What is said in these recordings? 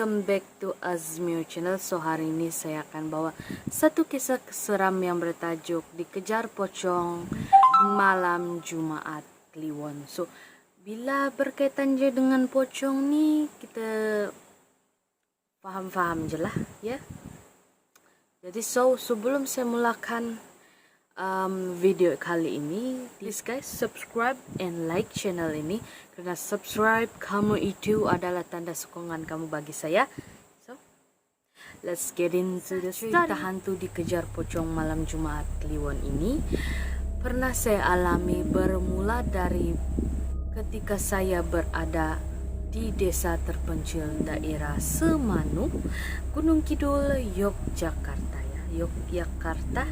welcome back to Azmio Channel. So hari ini saya akan bawa satu kisah seram yang bertajuk Dikejar Pocong Malam Jumaat Kliwon. So bila berkaitan je dengan pocong ni, kita faham-faham je lah ya. Jadi sebelum saya mulakan video kali ini, please guys subscribe and like channel ini, karena subscribe kamu itu adalah tanda sokongan kamu bagi saya. So let's get into the cerita hantu dikejar pocong malam Jumaat Kliwon ini. Pernah saya alami bermula dari ketika saya berada di desa terpencil daerah Semanu, Gunung Kidul, Yogyakarta ya. Yogyakarta,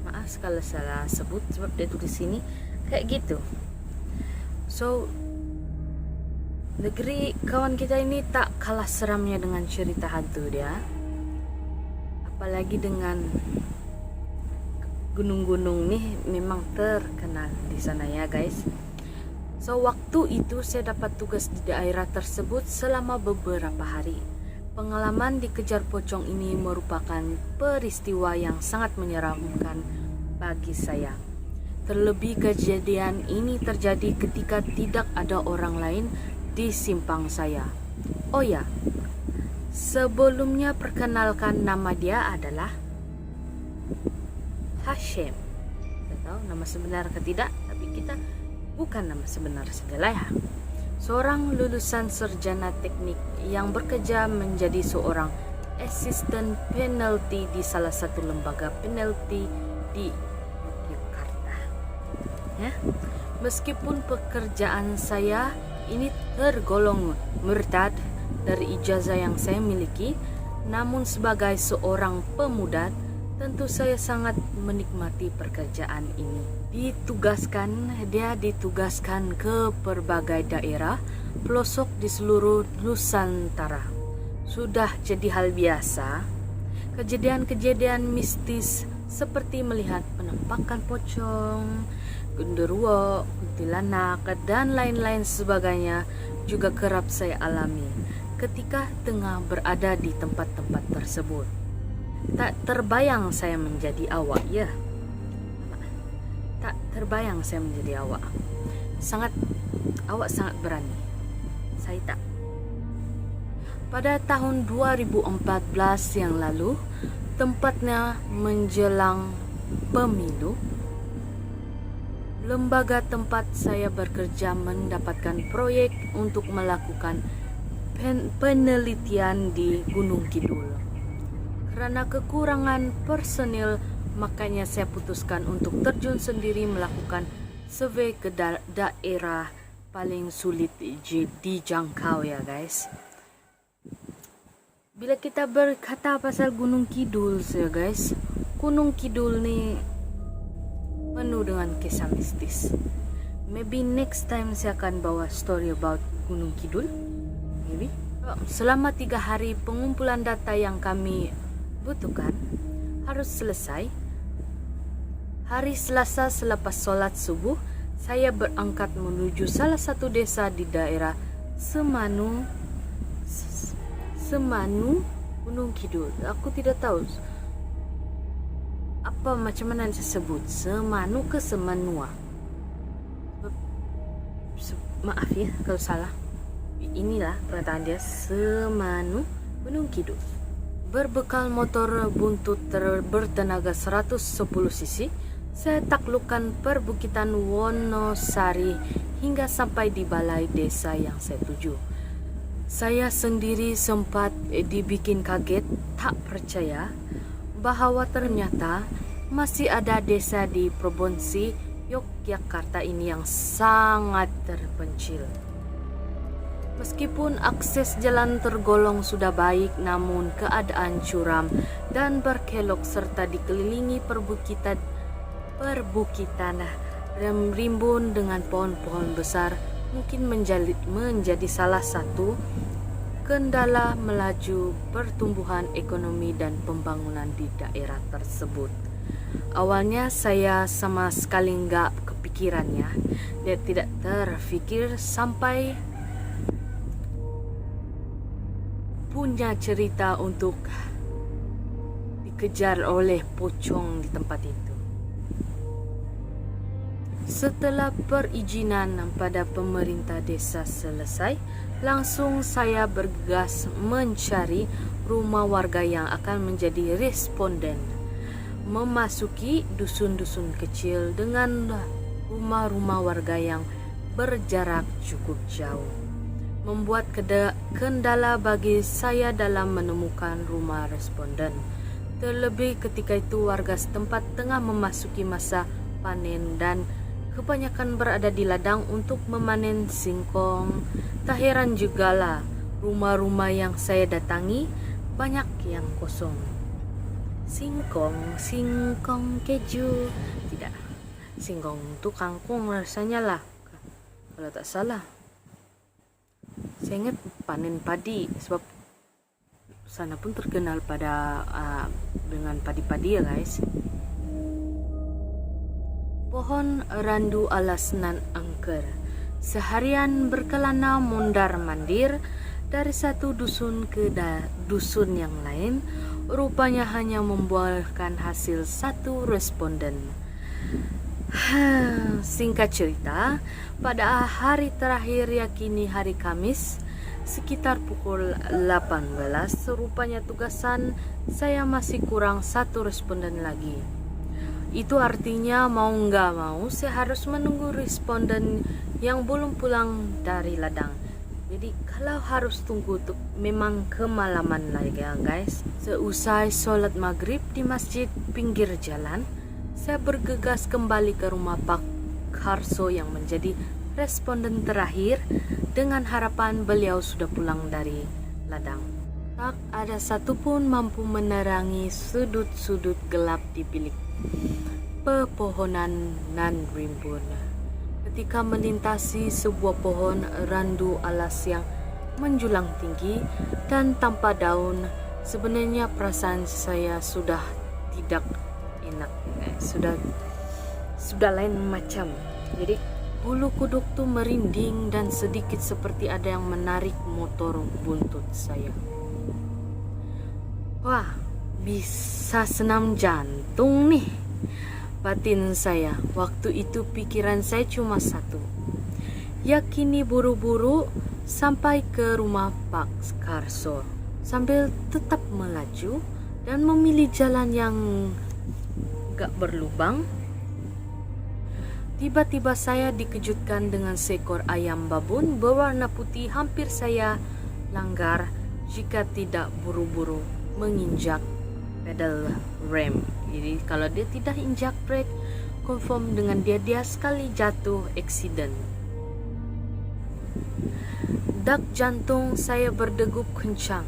maaf kalau salah sebut sebab dia tulis sini kayak gitu. So negeri kawan kita ini tak kalah seramnya dengan cerita hantu dia, apalagi dengan gunung-gunung nih memang terkenal di sana ya guys. So waktu itu saya dapat tugas di daerah tersebut selama beberapa hari. Pengalaman dikejar pocong ini merupakan peristiwa yang sangat menyeramkan bagi saya. Terlebih kejadian ini terjadi ketika tidak ada orang lain di simpang saya. Oh ya, sebelumnya perkenalkan, nama dia adalah Hashim. Tidak tahu nama sebenar atau tidak, tapi kita bukan nama sebenar segala ya. Seorang lulusan sarjana teknik yang bekerja menjadi seorang asisten penalti di salah satu lembaga penalti di Yogyakarta. Ya, meskipun pekerjaan saya ini tergolong murtad dari ijazah yang saya miliki, namun sebagai seorang pemuda, tentu saya sangat menikmati pekerjaan ini. Dia ditugaskan ke berbagai daerah pelosok di seluruh Nusantara. Sudah jadi hal biasa, kejadian-kejadian mistis seperti melihat penampakan pocong, genderuwo, kuntilanak, dan lain-lain sebagainya juga kerap saya alami ketika tengah berada di tempat-tempat tersebut. Tak terbayang saya menjadi awak ya. Tak terbayang saya menjadi awak. Awak sangat berani. Saya tak. Pada tahun 2014 yang lalu, tempatnya menjelang pemilu, lembaga tempat saya bekerja mendapatkan proyek untuk melakukan penelitian di Gunung Kidul. Karena kekurangan personil, makanya saya putuskan untuk terjun sendiri melakukan survei ke daerah paling sulit dijangkau ya guys. Bila kita berkata pasal Gunung Kidul ya guys, Gunung Kidul ni penuh dengan kisah mistis. Maybe next time saya akan bawa story about Gunung Kidul. Maybe. Selama 3 hari pengumpulan data yang kami butuhkan harus selesai. Hari Selasa selepas solat subuh, saya berangkat menuju salah satu desa di daerah Semanu, Gunung Kidul. Aku tidak tahu apa macam mana saya sebut, Semanu ke Semanua. Maaf ya kalau salah. Inilah perkataan dia, Semanu, Gunung Kidul. Berbekal motor buntut bertenaga 110 cc, saya taklukkan perbukitan Wonosari hingga sampai di balai desa yang saya tuju. Saya sendiri sempat dibikin kaget, tak percaya bahwa ternyata masih ada desa di provinsi Yogyakarta ini yang sangat terpencil. Meskipun akses jalan tergolong sudah baik, namun keadaan curam dan berkelok serta dikelilingi perbukitan rimbun dengan pohon-pohon besar mungkin menjadi salah satu kendala melaju pertumbuhan ekonomi dan pembangunan di daerah tersebut. Awalnya saya sama sekali nggak kepikirannya, dia tidak terfikir sampai punya cerita untuk dikejar oleh pocong di tempat itu. Setelah perizinan pada pemerintah desa selesai, langsung saya bergegas mencari rumah warga yang akan menjadi responden. Memasuki dusun-dusun kecil dengan rumah-rumah warga yang berjarak cukup jauh, membuat kendala bagi saya dalam menemukan rumah responden. Terlebih ketika itu warga setempat tengah memasuki masa panen dan kebanyakan berada di ladang untuk memanen singkong. Tak heran jugalah rumah-rumah yang saya datangi banyak yang kosong. Singkong keju. Tidak, singkong itu kangkung rasanya lah, kalau tak salah. Saya ingat panen padi, sebab sana pun terkenal pada dengan padi-padi ya guys. Pohon randu alas nan angker. Seharian berkelana mondar-mandir dari satu dusun ke dusun yang lain, rupanya hanya membuahkan hasil satu responden. Singkat cerita, pada hari terakhir yakini hari Kamis, sekitar pukul 18, rupanya tugasan saya masih kurang satu responden lagi. Itu artinya mau nggak mau saya harus menunggu responden yang belum pulang dari ladang. Jadi kalau harus tunggu tuh memang kemalaman lagi ya guys. Seusai sholat maghrib di masjid pinggir jalan, saya bergegas kembali ke rumah Pak Karso yang menjadi responden terakhir dengan harapan beliau sudah pulang dari ladang. Tak ada satupun mampu menerangi sudut-sudut gelap di bilik pepohonan nan rimbun. Ketika melintasi sebuah pohon randu alas yang menjulang tinggi dan tanpa daun, sebenarnya perasaan saya sudah tidak enak, sudah lain macam. Jadi bulu kuduk tuh merinding dan sedikit seperti ada yang menarik motor buntut saya. Wah, bisa senam jantung nih, batin saya. Waktu itu pikiran saya cuma satu, yakini buru-buru sampai ke rumah Pak Karso sambil tetap melaju dan memilih jalan yang gak berlubang. Tiba-tiba saya dikejutkan dengan seekor ayam babon berwarna putih. Hampir saya langgar jika tidak buru-buru menginjak pedal rem. Jadi kalau dia tidak injak brake, confirm dengan dia sekali jatuh accident. Dak jantung saya berdegup kencang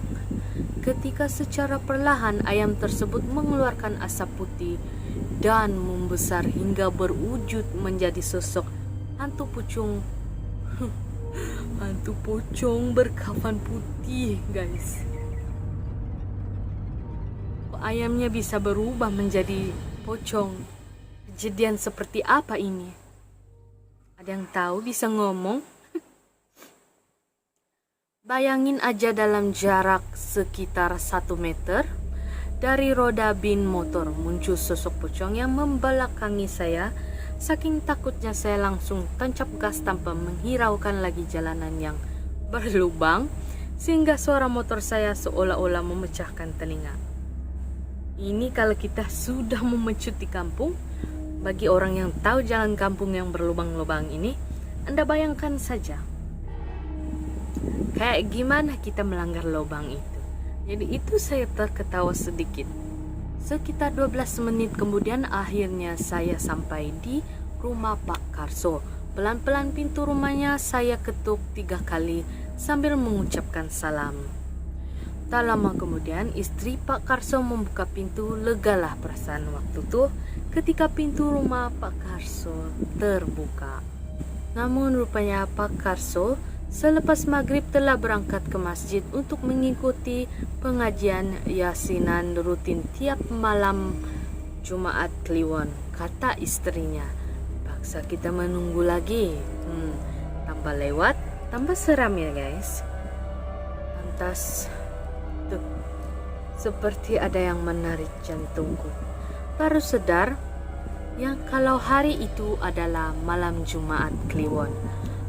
ketika secara perlahan ayam tersebut mengeluarkan asap putih dan membesar hingga berwujud menjadi sosok hantu pocong. Hantu pocong berkafan putih guys. Ayamnya bisa berubah menjadi pocong. Kejadian seperti apa ini? Ada yang tahu, bisa ngomong? Bayangin aja dalam jarak sekitar 1 meter dari roda bin motor muncul sosok pocong yang membelakangi saya. Saking takutnya saya langsung tancap gas tanpa menghiraukan lagi jalanan yang berlubang, sehingga suara motor saya seolah-olah memecahkan telinga. Ini kalau kita sudah memecut di kampung. Bagi orang yang tahu jalan kampung yang berlubang-lubang ini, Anda bayangkan saja kayak gimana kita melanggar lubang itu. Jadi itu saya terketawa sedikit. Sekitar 12 menit kemudian akhirnya saya sampai di rumah Pak Karso. Pelan-pelan pintu rumahnya saya ketuk 3 kali sambil mengucapkan salam. Tak lama kemudian istri Pak Karso membuka pintu. Legalah perasaan waktu itu ketika pintu rumah Pak Karso terbuka. Namun rupanya Pak Karso selepas maghrib telah berangkat ke masjid untuk mengikuti pengajian yasinan rutin tiap malam Jumat Kliwon. Kata istrinya, paksa kita menunggu lagi. Tambah lewat, tambah seram ya guys. Lantas seperti ada yang menarik jantungku. Baru sadar yang kalau hari itu adalah malam Jumat Kliwon.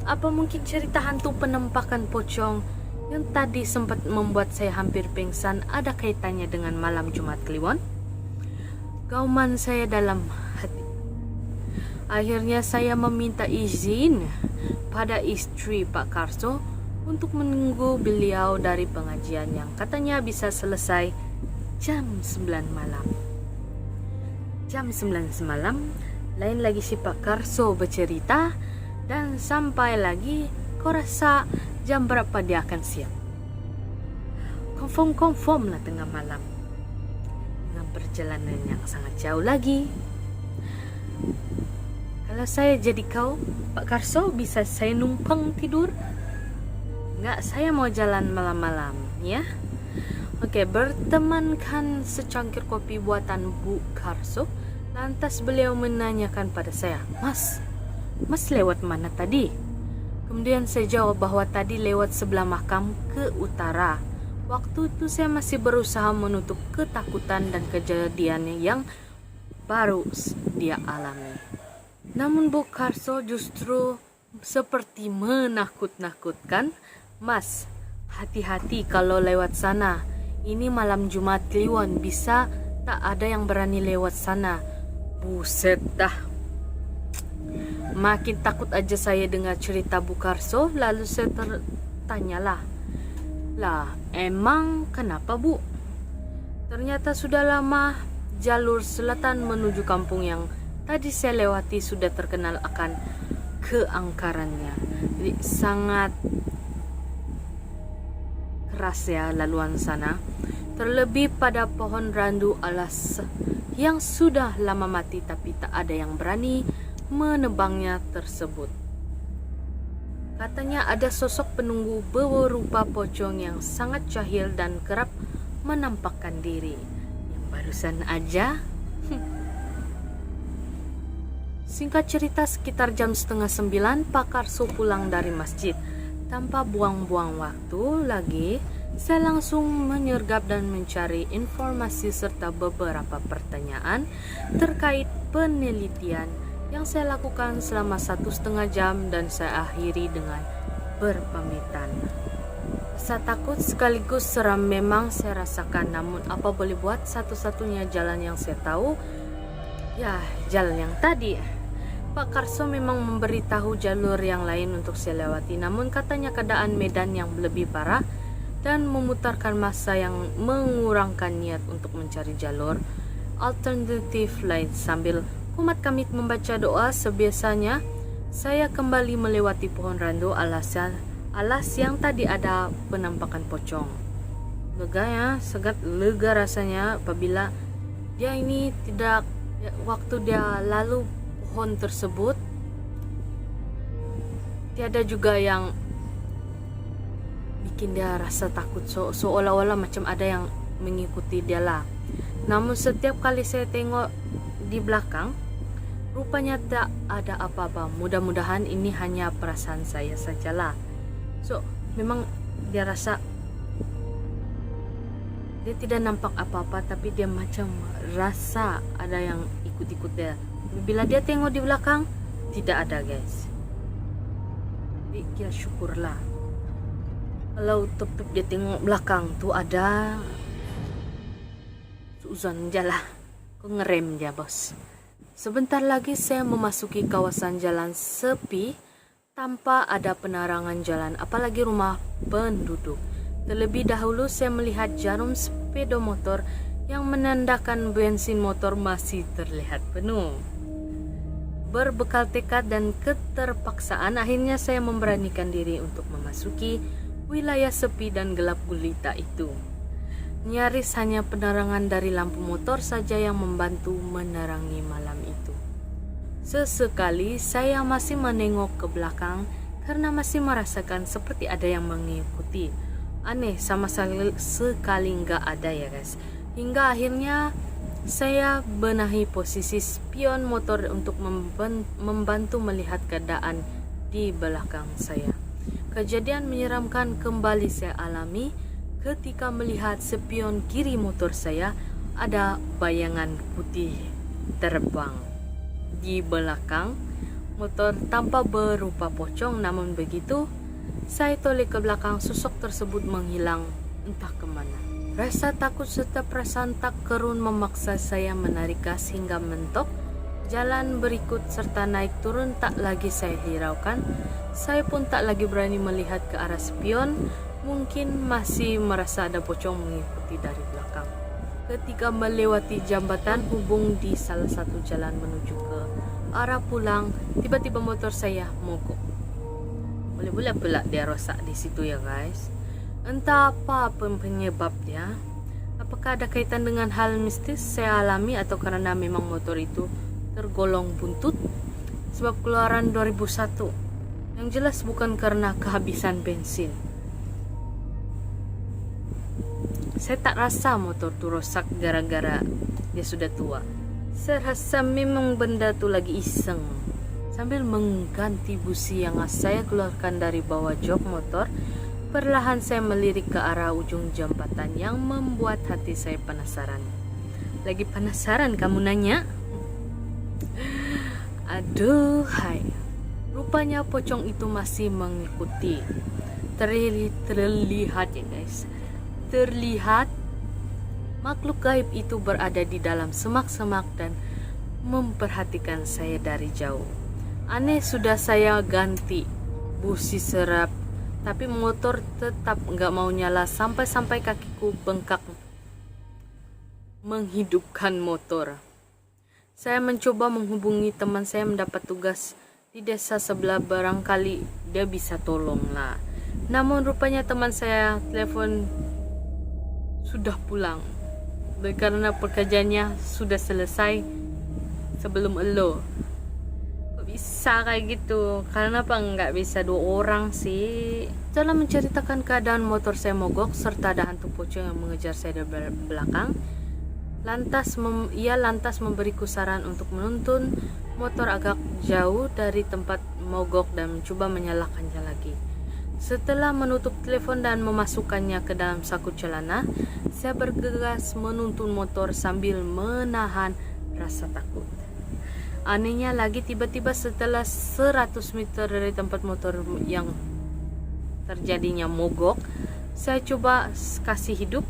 Apa mungkin cerita hantu penampakan pocong yang tadi sempat membuat saya hampir pingsan ada kaitannya dengan malam Jumat Kliwon? Gauman saya dalam hati. Akhirnya saya meminta izin pada istri Pak Karso untuk menunggu beliau dari pengajian yang katanya bisa selesai jam 9 malam. Jam 9 semalam, lain lagi si Pak Karso bercerita, dan sampai lagi kau rasa jam berapa dia akan siap? Confirm lah tengah malam. Dengan perjalanan yang sangat jauh lagi. Kalau saya jadi kau, Pak Karso, bisa saya numpang tidur? Enggak, saya mau jalan malam-malam, ya. Oke, bertemankan secangkir kopi buatan Bu Karso. Lantas beliau menanyakan pada saya, Mas lewat mana tadi? Kemudian saya jawab bahwa tadi lewat sebelah makam ke utara. Waktu itu saya masih berusaha menutup ketakutan dan kejadian yang baru dia alami. Namun Bu Karso justru seperti menakut-nakutkan. Mas, hati-hati kalau lewat sana. Ini malam Jumat Kliwon, bisa tak ada yang berani lewat sana. Buset dah. Makin takut aja saya dengar cerita Bu Karso. Lalu saya tertanyalah, lah emang kenapa Bu? Ternyata sudah lama jalur selatan menuju kampung yang tadi saya lewati sudah terkenal akan keangkarannya. Jadi sangat keras ya laluan sana. Terlebih pada pohon randu alas yang sudah lama mati tapi tak ada yang berani menebangnya tersebut. Katanya ada sosok penunggu berupa pocong yang sangat jahil dan kerap menampakkan diri. Yang barusan aja. Singkat cerita, sekitar jam 8:30 Pak Karso pulang dari masjid. Tanpa buang-buang waktu lagi, saya langsung menyergap dan mencari informasi serta beberapa pertanyaan terkait penelitian yang saya lakukan selama 1,5 jam, dan saya akhiri dengan berpamitan. Rasa takut sekaligus seram memang saya rasakan, namun apa boleh buat, satu-satunya jalan yang saya tahu ya jalan yang tadi. Pak Karso memang memberitahu jalur yang lain untuk saya lewati, namun katanya keadaan medan yang lebih parah dan memutarkan masa yang mengurangkan niat untuk mencari jalur alternatif lain. Sambil umat kami membaca doa sebiasanya, saya kembali melewati pohon randu alas yang tadi ada penampakan pocong. Lega ya, sangat lega rasanya apabila dia ini tidak, waktu dia lalu pohon tersebut tiada juga yang bikin dia rasa takut, seolah-olah macam ada yang mengikuti dia lah. Namun setiap kali saya tengok di belakang, rupanya tak ada apa-apa. Mudah-mudahan ini hanya perasaan saya sajalah. So, memang dia rasa dia tidak nampak apa-apa, tapi dia macam rasa ada yang ikut-ikut dia. Bila dia tengok di belakang, tidak ada guys. Jadi dia syukurlah. Kalau tetap dia tengok belakang tuh ada, suzon jalah, kok ngerem dia bos. Sebentar lagi saya memasuki kawasan jalan sepi tanpa ada penerangan jalan, apalagi rumah penduduk. Terlebih dahulu saya melihat jarum sepeda motor yang menandakan bensin motor masih terlihat penuh. Berbekal tekad dan keterpaksaan, akhirnya saya memberanikan diri untuk memasuki wilayah sepi dan gelap gulita itu. Nyaris hanya penerangan dari lampu motor saja yang membantu menerangi malam itu. Sesekali saya masih menengok ke belakang karena masih merasakan seperti ada yang mengikuti. Aneh, sama sekali nggak ada ya guys. Hingga akhirnya saya benahi posisi spion motor untuk membantu melihat keadaan di belakang saya. Kejadian menyeramkan kembali saya alami ketika melihat spion kiri motor saya ada bayangan putih terbang di belakang motor tanpa berupa pocong. Namun begitu saya toleh ke belakang, sosok tersebut menghilang entah kemana. Rasa takut serta perasaan tak kerun memaksa saya menarik gas hingga mentok. Jalan berikut serta naik turun tak lagi saya hiraukan. Saya pun tak lagi berani melihat ke arah spion. Mungkin masih merasa ada pocong mengikuti dari belakang. Ketika melewati jambatan hubung di salah satu jalan menuju ke arah pulang, tiba-tiba motor saya mogok. Boleh-boleh pula dia rosak di situ ya guys. Entah apa penyebabnya. Apakah ada kaitan dengan hal mistis saya alami atau karena memang motor itu tergolong buntut sebab keluaran 2001. Yang jelas bukan karena kehabisan bensin. Saya tak rasa motor itu rosak gara-gara dia sudah tua. Saya rasa memang benda tu lagi iseng. Sambil mengganti busi yang saya keluarkan dari bawah jok motor, perlahan saya melirik ke arah ujung jambatan yang membuat hati saya penasaran. Lagi penasaran kamu nanya? Aduhai, rupanya pocong itu masih mengikuti. Terlihat ya guys, terlihat makhluk gaib itu berada di dalam semak-semak dan memperhatikan saya dari jauh. Aneh, sudah saya ganti busi serap, tapi motor tetap nggak mau nyala sampai kakiku bengkak menghidupkan motor. Saya mencoba menghubungi teman saya mendapat tugas di desa sebelah, barangkali dia bisa tolong lah. Namun rupanya teman saya telepon sudah pulang karena pekerjaannya sudah selesai sebelum elo. Kok bisa kayak gitu? Karena apa nggak bisa 2 orang sih? Setelah menceritakan keadaan motor saya mogok serta ada hantu pocong yang mengejar saya dari belakang, ia lantas memberiku saran untuk menuntun motor agak jauh dari tempat mogok dan mencoba menyalakannya lagi. Setelah menutup telepon dan memasukkannya ke dalam saku celana, saya bergegas menuntun motor sambil menahan rasa takut. Anehnya lagi, tiba-tiba setelah 100 meter dari tempat motor yang terjadinya mogok, saya coba kasih hidup,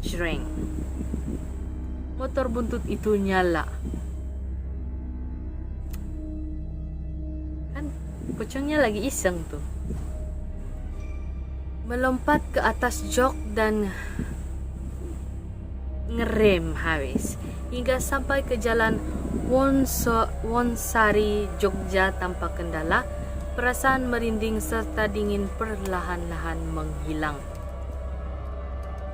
shreng. Motor buntut itu nyala. Kan pocongnya lagi iseng tuh. Melompat ke atas jok dan ngerem habis hingga sampai ke jalan Wonsari, Jogja tanpa kendala. Perasaan merinding serta dingin perlahan-lahan menghilang.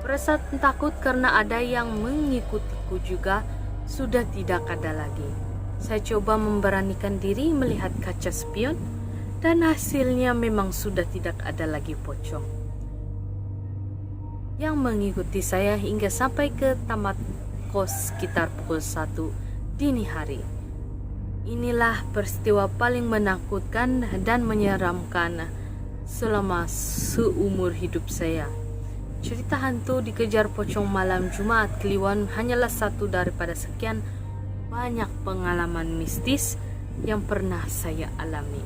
Perasaan takut karena ada yang mengikutiku juga sudah tidak ada lagi. Saya coba memberanikan diri melihat kaca spion dan hasilnya memang sudah tidak ada lagi pocong yang mengikuti saya hingga sampai ke tamat kos sekitar pukul 1 dini hari. Inilah peristiwa paling menakutkan dan menyeramkan selama seumur hidup saya. Cerita hantu dikejar pocong malam Jumat Kliwon hanyalah satu daripada sekian banyak pengalaman mistis yang pernah saya alami.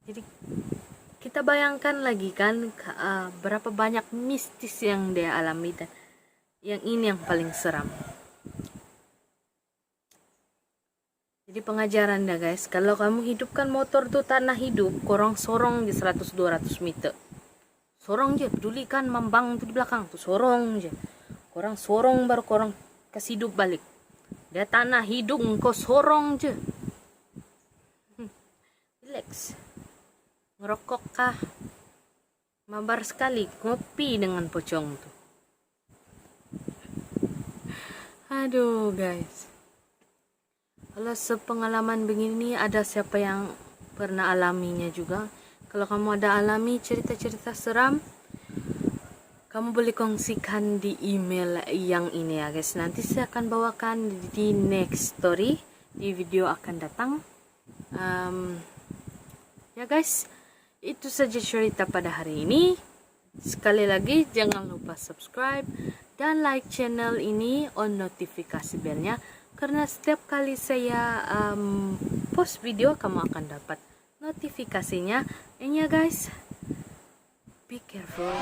Jadi kita bayangkan lagi kan berapa banyak mistis yang dia alami, dan yang ini yang paling seram. Jadi pengajaran dah guys, kalau kamu hidupkan motor tuh tanah hidup, korang sorong di 100-200 meter. Sorong je, pedulikan mambang tuh di belakang tuh, sorong je. Korang sorong baru korang kasih hidup balik. Dia tanah hidup, engkau sorong je. Relax. Ngerokok kah? Mabar sekali, ngopi dengan pocong tuh. Aduh guys. Kalau sepengalaman begini, ada siapa yang pernah alaminya juga? Kalau kamu ada alami cerita-cerita seram, kamu boleh kongsikan di email yang ini ya guys. Nanti saya akan bawakan di next story, di video akan datang. Ya guys, itu saja cerita pada hari ini. Sekali lagi jangan lupa subscribe dan like channel ini, on notifikasi belnya, karena setiap kali saya post video kamu akan dapat notifikasinya. And ya guys, be careful.